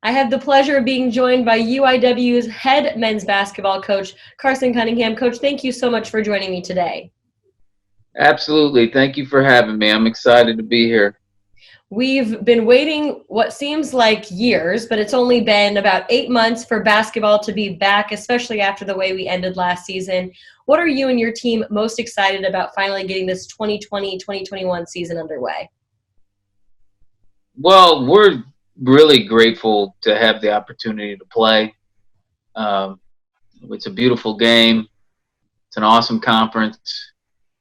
I have the pleasure of being joined by UIW's head men's basketball coach, Carson Cunningham. Coach, thank you so much for joining me today. Absolutely. Thank you for having me. I'm excited to be here. We've been waiting what seems like years, but it's only been about 8 months for basketball to be back, especially after the way we ended last season. What are you and your team most excited about finally getting this 2020-2021 season underway? Well, we're really grateful to have the opportunity to play. Um, it's a beautiful game. It's an awesome conference.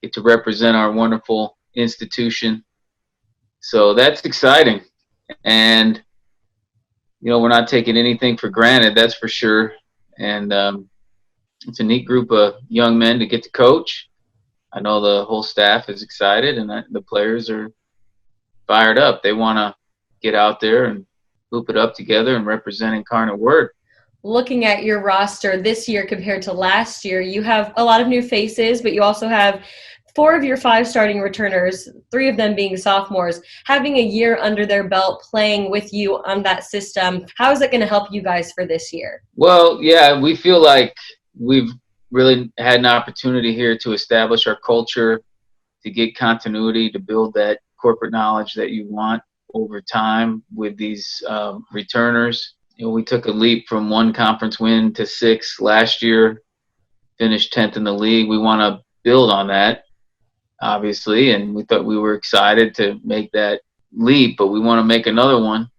Get to represent our wonderful institution. So that's exciting. And, we're not taking anything for granted, that's for sure. And it's a neat group of young men to get to coach. I know the whole staff is excited and the players are fired up. They want to get out there and hoop it up together and represent Incarnate Word. Looking at your roster this year compared to last year, you have a lot of new faces, but you also have 4 of your 5 starting returners, 3 of them being sophomores, having a year under their belt playing with you on that system. How is it going to help you guys for this year? Well, yeah, we feel like we've really had an opportunity here to establish our culture, to get continuity, to build that corporate knowledge that you want over time with these returners. We took a leap from 1 conference win to 6 last year, finished 10th in the league. We want to build on that, obviously, and we thought we were excited to make that leap, but we want to make another one.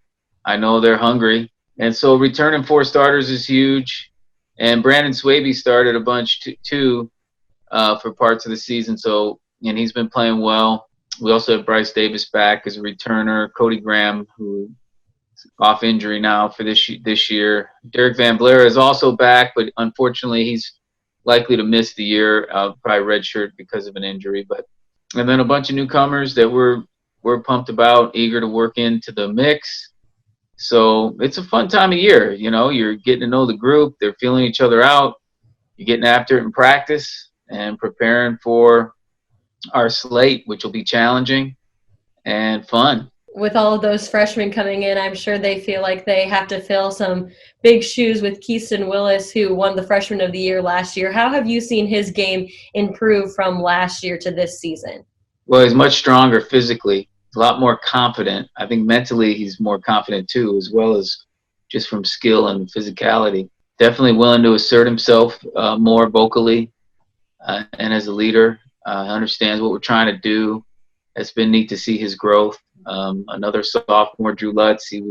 I know they're hungry. And so returning 4 starters is huge. And Brandon Swaby started a bunch too for parts of the season, and he's been playing well. We also have Bryce Davis back as a returner, Cody Graham, who off injury now for this year. Derek Van Blair is also back, but unfortunately he's likely to miss the year, probably redshirt because of an injury. And then a bunch of newcomers that we're pumped about, eager to work into the mix. So it's a fun time of year. You're getting to know the group. They're feeling each other out. You're getting after it in practice and preparing for our slate, which will be challenging and fun. With all of those freshmen coming in, I'm sure they feel like they have to fill some big shoes with Keaston Willis, who won the Freshman of the Year last year. How have you seen his game improve from last year to this season? Well, he's much stronger physically, a lot more confident. I think mentally he's more confident too, as well as just from skill and physicality. Definitely willing to assert himself more vocally and as a leader. Understands what we're trying to do. It's been neat to see his growth. Another sophomore, Drew Lutz, he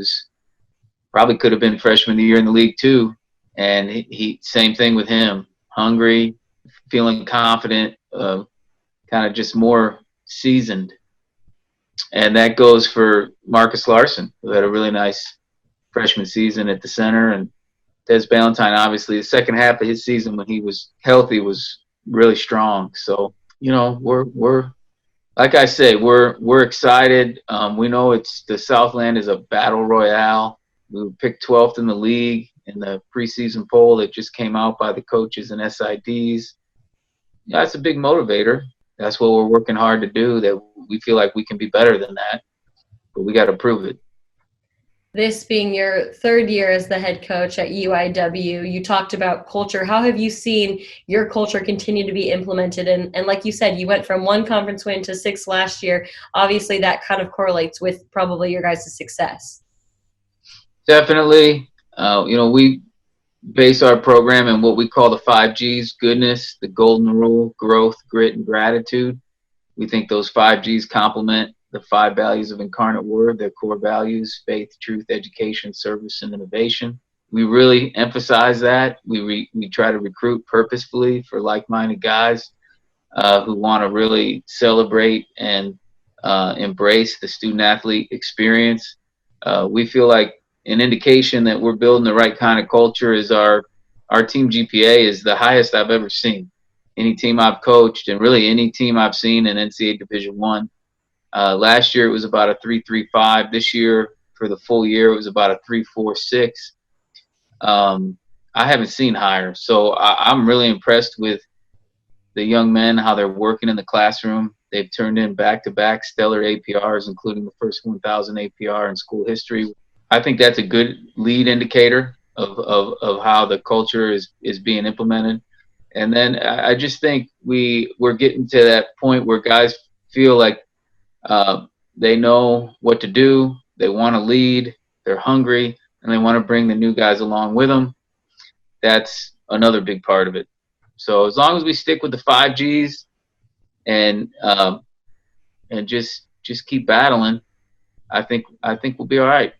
probably could have been freshman of the year in the league too. And he same thing with him. Hungry, feeling confident, kind of just more seasoned. And that goes for Marcus Larson, who had a really nice freshman season at the center. And Des Ballantyne, obviously, the second half of his season when he was healthy was really strong. So, we're like I say, we're excited. We know the Southland is a battle royale. We were picked 12th in the league in the preseason poll that just came out by the coaches and SIDs. That's a big motivator. That's what we're working hard to do, that we feel like we can be better than that, but we got to prove it. This being your 3rd year as the head coach at UIW, you talked about culture. How have you seen your culture continue to be implemented? And like you said, you went from 1 conference win to 6 last year. Obviously, that kind of correlates with probably your guys' success. Definitely. We base our program in what we call the 5 Gs: goodness, the golden rule, growth, grit, and gratitude. We think those 5 Gs complement the 5 values of Incarnate Word, their core values: faith, truth, education, service, and innovation. We really emphasize that. We try to recruit purposefully for like-minded guys who want to really celebrate and embrace the student-athlete experience. We feel like an indication that we're building the right kind of culture is our team GPA is the highest I've ever seen. Any team I've coached, and really any team I've seen in NCAA Division I. Last year it was about a 3.35. This year, for the full year, it was about a 3.46. I haven't seen higher, so I'm really impressed with the young men, how they're working in the classroom. They've turned in back-to-back stellar APRs, including the first 1,000 APR in school history. I think that's a good lead indicator of how the culture is being implemented. And then I just think we're getting to that point where guys feel like they know what to do, they want to lead, they're hungry, and they want to bring the new guys along with them. That's another big part of it. So as long as we stick with the 5 Gs and just keep battling, I think we'll be all right.